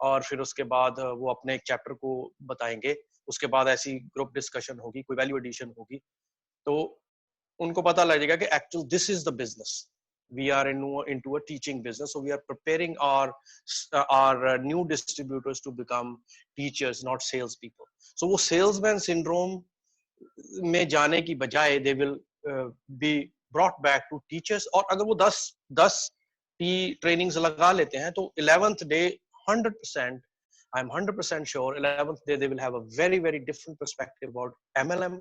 और फिर उसके बाद वो अपने एक चैप्टर को बताएंगे, उसके बाद ऐसी ग्रुप डिस्कशन होगी, कोई वैल्यू एडिशन होगी, तो उनको पता लगेगा कि actual this is the business, we are into a teaching business, so we are preparing our new distributors to become teachers, not sales people. So वो salesman syndrome में जाने की बजाय they will be brought back to teachers, और अगर वो 10 trainings लगा लेते हैं तो 11th day 100% I'm 100% sure 11th day they will have a very very different perspective about MLM,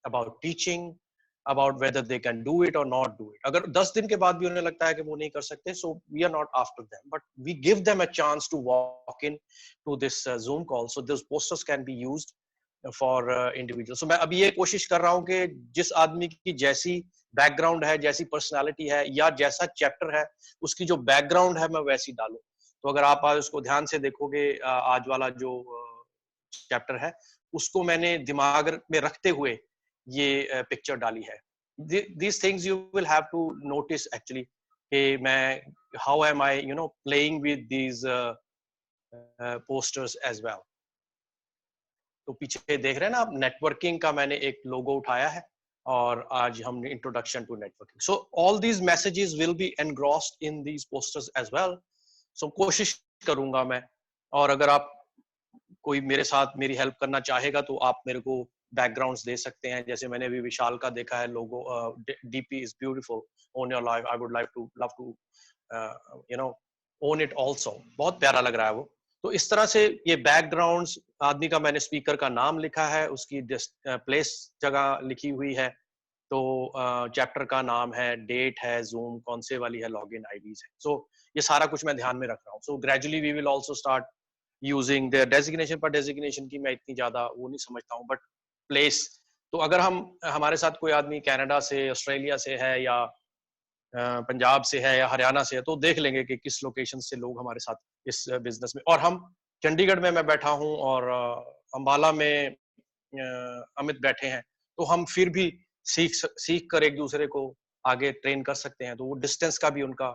about teaching, about whether they can do it or not do it. अगर 10 दिन के बाद भी उन्हें लगता है कि वो नहीं कर सकते, so we are not after them, but we give them a chance to walk in to this Zoom call, so those posters can be used for individuals. So मैं अभी ये कोशिश कर रहा हूँ कि जिस आदमी की जैसी बैकग्राउंड है, जैसी पर्सनालिटी है या जैसा चैप्टर है, उसकी जो बैकग्राउंड है मैं वैसी डालूं. तो अगर आप आज उसको ध्यान से देखोगे, आज वाला जो चैप्टर है उसको मैंने दिमाग में रखते हुए ये पिक्चर डाली है. These things you will have to notice actually कि मैं how am I playing with these posters as well. तो पीछे देख रहे हैं ना आप, नेटवर्किंग का मैंने एक लोगो उठाया है और आज हमने introduction to networking. So all these messages will be engrossed in these posters as well. So कोशिश करूंगा मैं, और अगर आप कोई मेरे साथ मेरी हेल्प करना चाहेगा तो आप मेरे को बैकग्राउंड्स दे सकते हैं. जैसे मैंने अभी विशाल का देखा है logo, DP is beautiful on your life, I would love to own it also. बहुत प्यारा लग रहा है वो. तो इस तरह से ये बैकग्राउंड्स, आदमी का मैंने स्पीकर का नाम लिखा है, उसकी प्लेस जगह लिखी हुई है, तो चैप्टर का नाम है, डेट है, जूम कौन से वाली है, लॉगिन आईडीज है. सो ये सारा कुछ मैं ध्यान में रख रहा हूँ. So gradually we will also start using their designation. पर डेजिग्नेशन की मैं इतनी ज्यादा वो नहीं समझता हूँ, बट प्लेस, तो अगर हमारे साथ कोई आदमी कनाडा से, ऑस्ट्रेलिया से है या पंजाब से है या हरियाणा से है, तो देख लेंगे कि किस लोकेशन से लोग हमारे साथ इस बिजनेस में. और हम चंडीगढ़ में मैं बैठा हूँ और अंबाला में अमित बैठे हैं, तो हम फिर भी सीख कर एक दूसरे को आगे ट्रेन कर सकते हैं. तो वो डिस्टेंस का भी उनका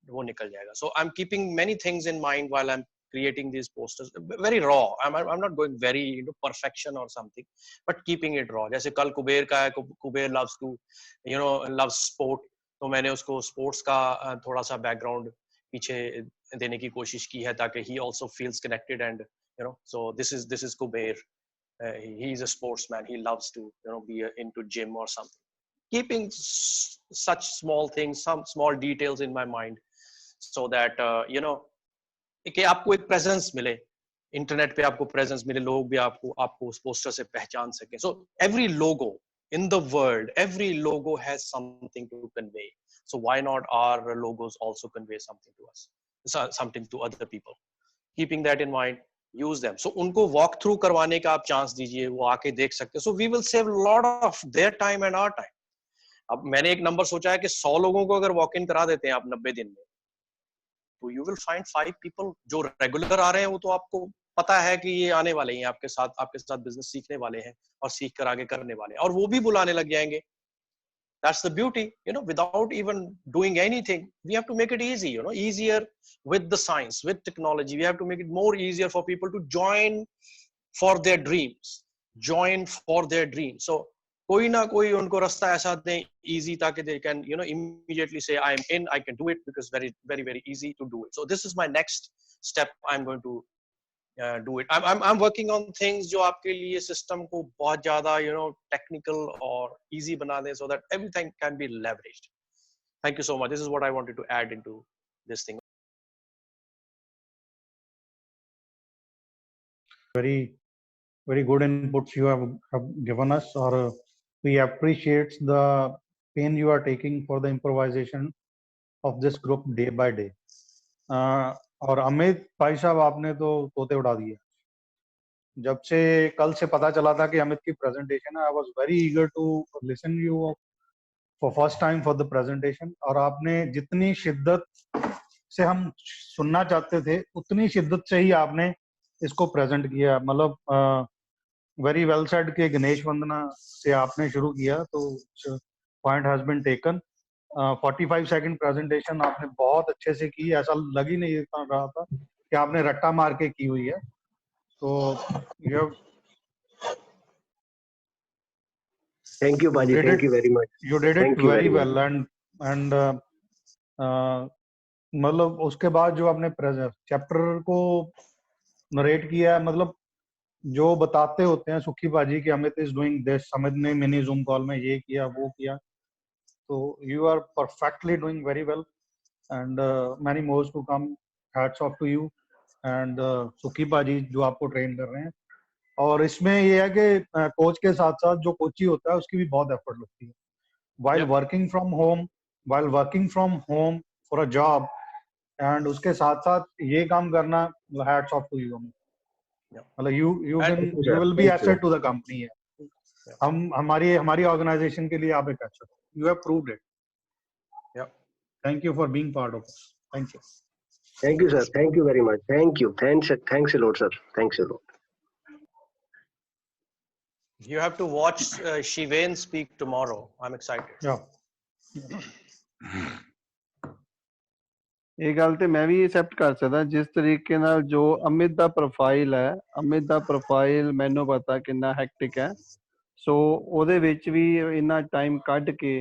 वो निकल जाएगा. So I am keeping many things in mind while I am creating these posters, very raw. I'm not going very into perfection or something, but keeping it raw. जैसे कल कुबेर का है, Kuber loves to loves sport, तो मैंने उसको sports का थोड़ा सा बैकग्राउंड पीछे देने की कोशिश की है ताकि he also feels connected and so this is Kuber. He is a sportsman, he loves to be into gym or something. Keeping such small things, some small details in my mind, so that कि आपको एक presence मिले, internet पे आपको presence मिले, लोग भी आपको उस पोस्टर से पहचान सके. So every logo in the world, every logo has something to convey. So why not our logos also convey something to us, something to other people? Keeping that in mind, use them. So उनको walk through करवाने का आप chance दीजिए, वो आके देख सकते हैं. So we will save a lot of their time and our time. अब मैंने एक नंबर सोचा है कि 100 लोगों को अगर वॉक इन करा देते हैं आप 90 दिन में, तो you will find 5 people जो रेगुलर आ रहे हैं, वो तो आपको पता है कि ये आने वाले हैं आपके साथ बिजनेस सीखने वाले हैं और सीख कर आगे करने वाले हैं, और वो भी बुलाने लग जाएंगे. That's the beauty, without even doing anything, we have to make it easy, easier with the science, with technology. We have to make it more easier for people to join for their dreams. So कोई ना कोई उनको रास्ता ऐसा दें easy ताकि they can immediately say I am in, I can do it, because very very very easy to do it. So this is my next step. I'm going to do it. I'm working on things जो आपके लिए system को बहुत ज्यादा technical और easy बना दें, so that everything can be leveraged. Thank you so much. This is what I wanted to add into this thing. Very very good inputs you have given us, or we appreciate the pain you are taking for the improvisation of this group day by day. और अमित भाई साहब, आपने तो तोते उड़ा दिए. जब से कल से पता चला था कि अमित की प्रेजेंटेशन है, I was very eager to listen you for first time for the presentation. और आपने जितनी शिद्दत से हम सुनना चाहते थे, उतनी शिद्दत से ही आपने इसको प्रेजेंट किया. मतलब वेरी वेल सेड के गणेश वंदना से आपने शुरू किया, तो point has been taken. 45 second presentation आपने बहुत अच्छे से की, ऐसा लग ही नहीं रहा था कि आपने रट्टा मार के की हुई है। तो थैंक यू बाजी, thank you very much, you did it thank you very very much. well and मतलब उसके बाद जो आपने चैप्टर को नरेट किया है, मतलब जो बताते होते हैं सुखी बाजी कि Amit is doing this, Amit ने मिनी जूम कॉल में ये किया वो किया, तो you are perfectly doing very well and many mores to come, hats off to you and Sukhi बाजी जो आपको ट्रेन कर रहे हैं। और इसमें ये है कि कोच के साथ साथ जो कोची होता है उसकी भी बहुत एफर्ट लगती है while working from home for a job, and उसके साथ साथ ये काम करना, hats off to you। मतलब you will be asset to the company है। हमारी ऑर्गेनाइजेशन के लिए आप एक asset, you have proved it। Thank you for being part of us। Thank you। Thank you sir, thank you very much, thank you, thanks a lot sir, thanks a lot। You have to watch Shivain speak tomorrow. I'm excited। ਇਹ ਗੱਲ ਤੇ ਮੈਂ ਵੀ accept ਕਰ ਸਕਦਾ, ਜਿਸ ਤਰੀਕੇ ਨਾਲ ਜੋ ਅਮਿਤ ਦਾ ਪ੍ਰੋਫਾਈਲ ਹੈ, ਅਮਿਤ ਦਾ ਪ੍ਰੋਫਾਈਲ ਮੈਨੂੰ ਪਤਾ ਕਿੰਨਾ ਹੈਕਟਿਕ ਹੈ, ਸੋ ਉਹਦੇ ਵਿੱਚ ਵੀ ਇੰਨਾ ਟਾਈਮ ਕੱਢ ਕੇ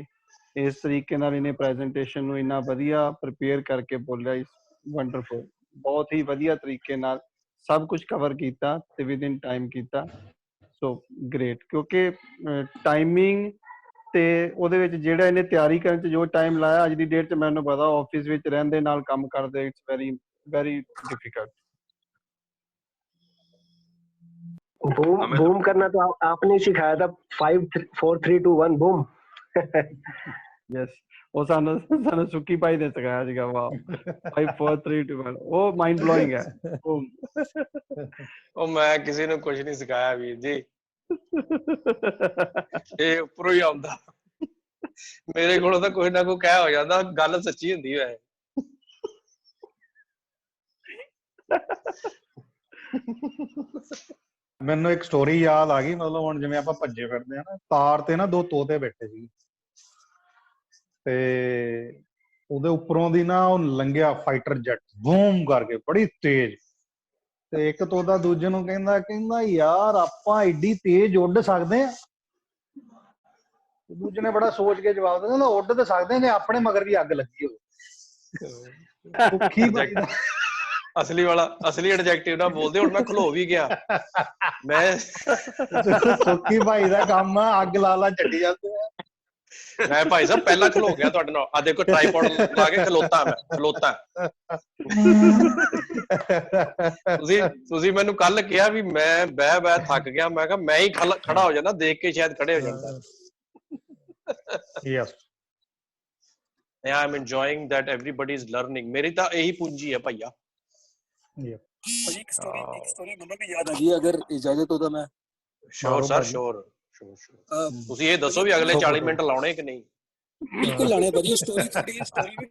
ਇਸ ਤਰੀਕੇ ਨਾਲ ਇਹਨੇ ਪ੍ਰੈਜੈਂਟੇਸ਼ਨ ਨੂੰ ਇੰਨਾ ਵਧੀਆ ਪ੍ਰਿਪੇਅਰ ਕਰਕੇ ਬੋਲਿਆ, ਇਸ ਵੰਡਰਫੁਲ, ਬਹੁਤ ਹੀ ਵਧੀਆ ਤਰੀਕੇ ਨਾਲ ਸਭ ਕੁਝ ਕਵਰ ਕੀਤਾ ਤੇ ਵਿਦ ਇਨ ਟਾਈਮ ਕੀਤਾ, ਸੋ ਗ੍ਰੇਟ। ਕਿਉਂਕਿ ਟਾਈਮਿੰਗ ਤੇ ਉਹਦੇ ਵਿੱਚ ਜਿਹੜਾ ਇਹਨੇ ਤਿਆਰੀ ਕਰਨ 'ਚ ਜੋ ਟਾਈਮ ਲਾਇਆ, ਅੱਜ ਦੀ ਡੇਟ 'ਚ ਮੈਨੂੰ ਪਤਾ ਆਫਿਸ ਵਿੱਚ ਰਹਿੰਦੇ ਨਾਲ ਕੰਮ ਕਰਦੇ, it's very very difficult. Boom करना तो आपने सिखाया था, 5 4 3 2 1 बूम। ਯੈਸ, ਉਹ ਸਾਨੂੰ ਸੁੱਕੀ ਭਾਈ ਨੇ ਸਿਖਾਇਆ ਸੀਗਾ। ਵਾਹ, 5 4 3 2 1, ਉਹ ਮਾਈਂਡ ਬਲੋਇੰਗ ਹੈ। ਉਹ ਮੈਂ ਕਿਸੇ ਨੂੰ ਕੁਝ ਨਹੀਂ ਸਿਖਾਇਆ ਵੀਰ ਜੀ, ਇਹ ਉੱਪਰੋਂ ਹੀ ਆਉਂਦਾ, ਮੇਰੇ ਕੋਲੋਂ ਤਾਂ ਕੋਈ ਨਾ ਕੋਈ ਕਹਿ ਹੋ ਜਾਂਦਾ, ਗੱਲ ਸੱਚੀ ਹੁੰਦੀ ਹੈ। ਮੈਨੂੰ ਇੱਕ ਸਟੋਰੀ ਯਾਦ ਆ ਗਈ, ਮਤਲਬ ਹੁਣ ਜਿਵੇਂ ਆਪਾਂ ਭੱਜੇ ਫਿਰਦੇ ਆ ਨਾ, ਤਾਰ ਤੇ ਨਾ ਦੋ ਤੋਤੇ ਬੈਠੇ ਸੀ ਤੇ ਉਹਦੇ ਉੱਪਰੋਂ ਦੀ ਨਾ ਉਹ ਲੰਘਿਆ ਫਾਈਟਰ ਜੈਟ ਬੂਮ ਕਰਕੇ ਬੜੀ ਤੇਜ਼, ਤੇ ਇੱਕ ਤੋਤਾ ਦੂਜੇ ਨੂੰ ਕਹਿੰਦਾ ਯਾਰ ਆਪਾਂ ਐਡੀ ਤੇਜ਼ ਉੱਡ ਸਕਦੇ ਆ? ਦੂਜੇ ਨੇ ਬੜਾ ਸੋਚ ਕੇ ਜਵਾਬ ਦਿੱਤਾ, ਉੱਡ ਤਾਂ ਸਕਦੇ ਨੇ, ਆਪਣੇ ਮਗਰ ਵੀ ਅੱਗ ਲੱਗੀ ਹੋਵੇ। ਸੁੱਖੀ ਬਾਈ ਦਾ ਅਸਲੀ ਐਡਜੈਕਟਿਵ ਨਾ ਬੋਲਦੇ, ਹੁਣ ਮੈਂ ਖਲੋ ਵੀ ਗਿਆ। ਮੈਂ ਸੁੱਖੀ ਭਾਈ ਦਾ ਕੰਮ ਆ ਅੱਗ ਲਾ ਚੱਡੀ ਜਾਂਦੇ ਆ। ਮੈਂ ਭਾਈ ਸਾਹਿਬ ਪਹਿਲਾਂ ਖਲੋ ਗਿਆ ਤੁਹਾਡੇ ਨਾਲ, ਆ ਦੇਖੋ ਟ੍ਰਾਈਪੋਡ ਲਾ ਕੇ ਖਲੋਤਾ, ਮੈਂ ਖਲੋਤਾ। ਤੁਸੀਂ ਮੈਨੂੰ ਕੱਲ ਕਿਹਾ ਵੀ ਮੈਂ ਬਹਿ ਥੱਕ ਗਿਆ, ਮੈਂ ਕਿਹਾ ਮੈਂ ਹੀ ਖੜਾ ਹੋ ਜਾਂਦਾ, ਦੇਖ ਕੇ ਸ਼ਾਇਦ ਖੜੇ ਹੋ ਜਾਂਦਾ। Yes, I'm enjoying that everybody is learning। ਮੇਰੀ ਤਾਂ ਇਹੀ ਪੂੰਜੀ ਹੈ ਭਈਆ। ਇੱਕ ਸਟੋਰੀ ਮੈਨੂੰ ਵੀ ਯਾਦ ਆ ਗਈ, ਅਗਰ ਇਜਾਜ਼ਤ ਹੋ ਤਾਂ ਮੈਂ। ਸ਼ੋਰ ਸਰ, ਸ਼ੋਰ। ਤੁਸੀਂ ਇਹ ਦੱਸੋ ਵੀ ਅਗਲੇ 40 ਮਿੰਟ ਲਾਉਣੇ ਕਿ ਨਹੀਂ? ਬਿਲਕੁਲ ਲਾਣੇ ਭਾਜੀ। ਸਟੋਰੀ ਵੀ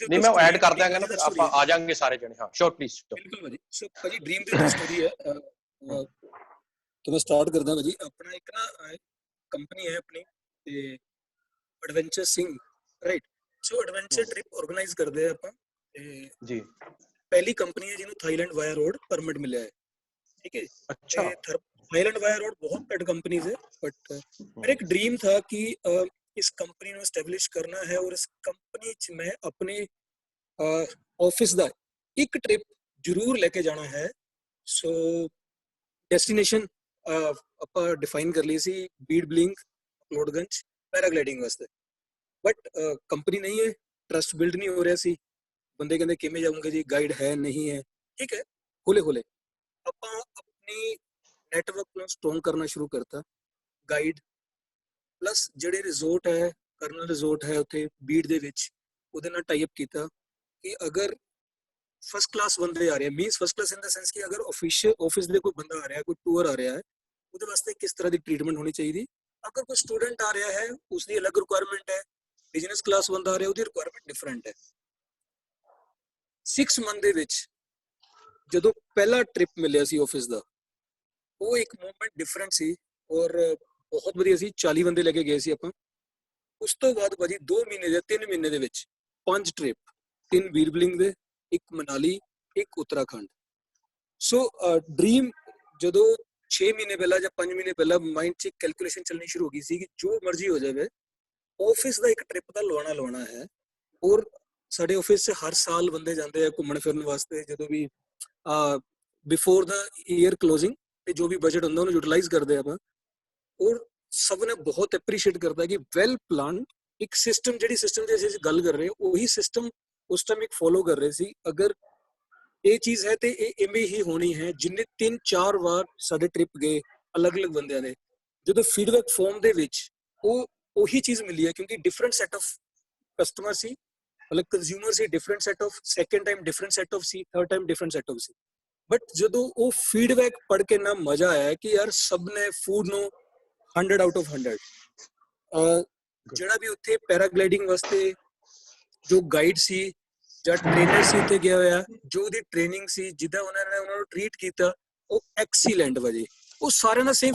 ਨਹੀਂ, ਮੈਂ ਐਡ ਕਰ ਦਿਆਂਗਾ ਨਾ, ਫਿਰ ਆਪਾਂ ਆ ਜਾਾਂਗੇ ਸਾਰੇ ਜਣੇ। ਹਾਂ ਸ਼ੋਰ ਪਲੀਜ਼। ਬਿਲਕੁਲ ਭਾਜੀ। ਸੋ ਭਾਜੀ ਡ੍ਰੀਮ ਦੀ ਸਟੋਰੀ ਹੈ, ਤਾਂ ਮੈਂ ਸਟਾਰਟ ਕਰਦਾ ਭਾਜੀ। ਆਪਣਾ ਇੱਕ ਨਾ ਕੰਪਨੀ ਹੈ ਆਪਣੀ, ਤੇ ਐਡਵੈਂਚਰ ਸਿੰਘ, ਰਾਈਟ। ਸੋ ਐਡਵੈਂਚਰ ਟ੍ਰਿਪ ਆਰਗੇਨਾਈਜ਼ ਕਰਦੇ ਆ ਆਪਾਂ ਜੀ। ਪਹਿਲੀ ਕੰਪਨੀ ਹੈ ਜਿਹਨੂੰ थाईलैंड वाया रोड परमिट मिला है, ठीक है। अच्छा, थाईलैंड वाया रोड बहुत पेड कंपनीज है, बट मेरा एक ड्रीम था कि इस कंपनी ਨੂੰ ਐਸਟੈਬਲਿਸ਼ ਕਰਨਾ ਹੈ, ਔਰ ਇਸ ਕੰਪਨੀ 'ਚ ਮੈਂ ਆਪਣੇ ਆਫਿਸ ਦਾ ਇੱਕ ਟ੍ਰਿਪ ਜ਼ਰੂਰ ਲੈ ਕੇ ਜਾਣਾ ਹੈ। ਸੋ ਡੈਸਟੀਨੇਸ਼ਨ ਆਪਾਂ ਡਿਫਾਈਨ ਕਰ ਲਈ ਸੀ, ਬੀੜ ਬਲਿੰਕ, ਲੋਡਗੰਜ, ਪੈਰਾਗਲਾਈਡਿੰਗ ਵਾਸਤੇ। ਬਟ ਕੰਪਨੀ ਨਹੀਂ ਹੈ, ਟਰਸਟ ਬਿਲਡ ਨਹੀਂ ਹੋ ਰਿਹਾ ਸੀ। ਬੰਦੇ ਕਹਿੰਦੇ ਕਿਵੇਂ ਜਾਊਂਗੇ ਜੀ, ਗਾਈਡ ਹੈ ਨਹੀਂ ਹੈ, ਠੀਕ ਹੈ। ਖੋਲੇ ਆਪਾਂ ਆਪਣੀ ਨੈਟਵਰਕ ਨੂੰ ਸਟਰੋਂਗ ਕਰਨਾ ਸ਼ੁਰੂ ਕਰਤਾ। ਗਾਈਡ ਪਲੱਸ ਜਿਹੜੇ ਰਿਜ਼ੋਰਟ ਹੈ, ਕਰਨਲ ਰਿਜ਼ੋਰਟ ਹੈ ਉੱਥੇ ਬੀੜ ਦੇ ਵਿੱਚ, ਉਹਦੇ ਨਾਲ ਟਾਈ ਅਪ ਕੀਤਾ ਕਿ ਅਗਰ ਫਸਟ ਕਲਾਸ ਬੰਦੇ ਆ ਰਹੇ, ਮੀਨਸ ਫਸਟ ਕਲਾਸ ਇਨ ਦਾ ਸੈਂਸ ਕਿ ਅਗਰ ਆਫਿਸ ਦੇ ਕੋਈ ਬੰਦਾ ਆ ਰਿਹਾ, ਕੋਈ ਟੂਰ ਆ ਰਿਹਾ ਹੈ, ਉਹਦੇ ਵਾਸਤੇ ਕਿਸ ਤਰ੍ਹਾਂ ਦੀ ਟ੍ਰੀਟਮੈਂਟ ਹੋਣੀ ਚਾਹੀਦੀ। ਅਗਰ ਕੋਈ ਸਟੂਡੈਂਟ ਆ ਰਿਹਾ ਹੈ, ਉਸਦੀ ਅਲੱਗ ਰਿਕੁਆਇਰਮੈਂਟ ਹੈ। ਬਿਜ਼ਨਸ ਕਲਾਸ ਬੰਦਾ ਆ ਰਿਹਾ, ਉਹਦੀ ਰਿਕੁਆਇਰਮੈਂਟ ਡਿਫਰੈਂਟ ਹੈ। 6 ਮੰਥ ਦੇ ਵਿੱਚ ਜਦੋਂ ਪਹਿਲਾ ਟ੍ਰਿਪ ਮਿਲਿਆ ਸੀ ਆਫਿਸ ਦਾ, ਉਹ ਇੱਕ ਮੂਵਮੈਂਟ ਡਿਫਰੈਂਟ ਸੀ, ਔਰ ਬਹੁਤ ਵਧੀਆ ਸੀ। 40 ਬੰਦੇ ਲੈ ਕੇ ਗਏ ਸੀ ਆਪਾਂ, ਉਸ ਤੋਂ ਬਾਅਦ ਭਾਜੀ 2 ਮਹੀਨੇ ਦੇ 3 ਮਹੀਨੇ ਦੇ ਵਿੱਚ 5 ਟ੍ਰਿਪ, 3 ਵੀਰਬਲਿੰਗ ਦੇ, 1 ਮਨਾਲੀ, 1 ਉੱਤਰਾਖੰਡ। ਸੋ ਡ੍ਰੀਮ ਜਦੋਂ 6 ਮਹੀਨੇ ਪਹਿਲਾਂ ਜਾਂ 5 ਮਹੀਨੇ ਪਹਿਲਾਂ ਮਾਈਂਡ 'ਚ ਕੈਲਕੂਲੇਸ਼ਨ ਚੱਲਣੀ ਸ਼ੁਰੂ ਹੋ ਗਈ ਸੀ ਕਿ ਜੋ ਮਰਜ਼ੀ ਹੋ ਜਾਵੇ ਆਫਿਸ ਦਾ ਇੱਕ ਟ੍ਰਿਪ ਤਾਂ ਲਵਾਉਣਾ ਹੈ। ਔਰ ਸਾਡੇ ਆਫਿਸ 'ਚ ਹਰ ਸਾਲ ਬੰਦੇ ਜਾਂਦੇ ਆ ਘੁੰਮਣ ਫਿਰਨ ਵਾਸਤੇ, ਜਦੋਂ ਵੀ ਬਿਫੋਰ ਦਾ ਈਅਰ ਕਲੋਜ਼ਿੰਗ ਤੇ ਜੋ ਵੀ ਬਜਟ ਹੁੰਦਾ ਉਹਨੂੰ ਯੂਟਿਲਾਈਜ਼ ਕਰਦੇ ਆਪਾਂ। ਔਰ ਸਭ ਨੇ ਬਹੁਤ ਐਪਰੀਸ਼ੀਏਟ ਕਰਦਾ ਕਿ ਵੈਲ ਪਲਾਨ ਇੱਕ ਸਿਸਟਮ, ਜਿਹੜੀ ਸਿਸਟਮ ਦੀ ਅਸੀਂ ਗੱਲ ਕਰ ਰਹੇ ਉਹੀ ਸਿਸਟਮ ਉਸ ਟਾਈਮ ਇੱਕ ਫੋਲੋ ਕਰ ਰਹੇ ਸੀ। ਅਗਰ ਇਹ ਚੀਜ਼ ਹੈ ਤੇ ਇਹ ਇਵੇਂ ਹੀ ਹੋਣੀ ਹੈ। ਜਿੰਨੇ 3-4 ਵਾਰ ਸਾਡੇ ਟ੍ਰਿਪ ਗਏ ਅਲੱਗ-ਅਲੱਗ ਬੰਦਿਆਂ ਦੇ, ਜਦੋਂ ਫੀਡਬੈਕ ਫਾਰਮ ਦੇ ਵਿੱਚ ਉਹੀ ਚੀਜ਼ ਮਿਲੀ ਹੈ, ਕਿਉਂਕਿ ਡਿਫਰੈਂਟ ਸੈਟ ਆਫ ਕਸਟਮਰ ਸੀ, ਮਤਲਬ consumer C, different set of, second time different set of C, third time different set of C. But ਜਦੋਂ ਉਹ ਫੀਡਬੈਕ ਪੜ੍ਹ ਕੇ ਨਾ ਮਜ਼ਾ ਆਇਆ ਕਿ ਯਾਰ ਸਭ ਨੇ ਫੂਡ ਨੂੰ 100 ਆਊਟ ਆਫ 100। ਜਿਹੜਾ ਵੀ ਉੱਥੇ ਪੈਰਾਗਲਾਈਡਿੰਗ ਵਾਸਤੇ ਜੋ ਗਾਈਡ ਸੀ ਜਾਂ ਟ੍ਰੇਨਰ ਸੀ ਉੱਥੇ ਗਿਆ ਹੋਇਆ, ਜੋ ਉਹਦੀ ਟ੍ਰੇਨਿੰਗ ਸੀ, ਜਿੱਦਾਂ ਉਹਨਾਂ ਨੂੰ ਟ੍ਰੀਟ ਕੀਤਾ, ਉਹ ਐਕਸੀਲੈਂਟ ਵਜੇ। ਉਹ ਸਾਰਿਆਂ ਦਾ ਸੇਮ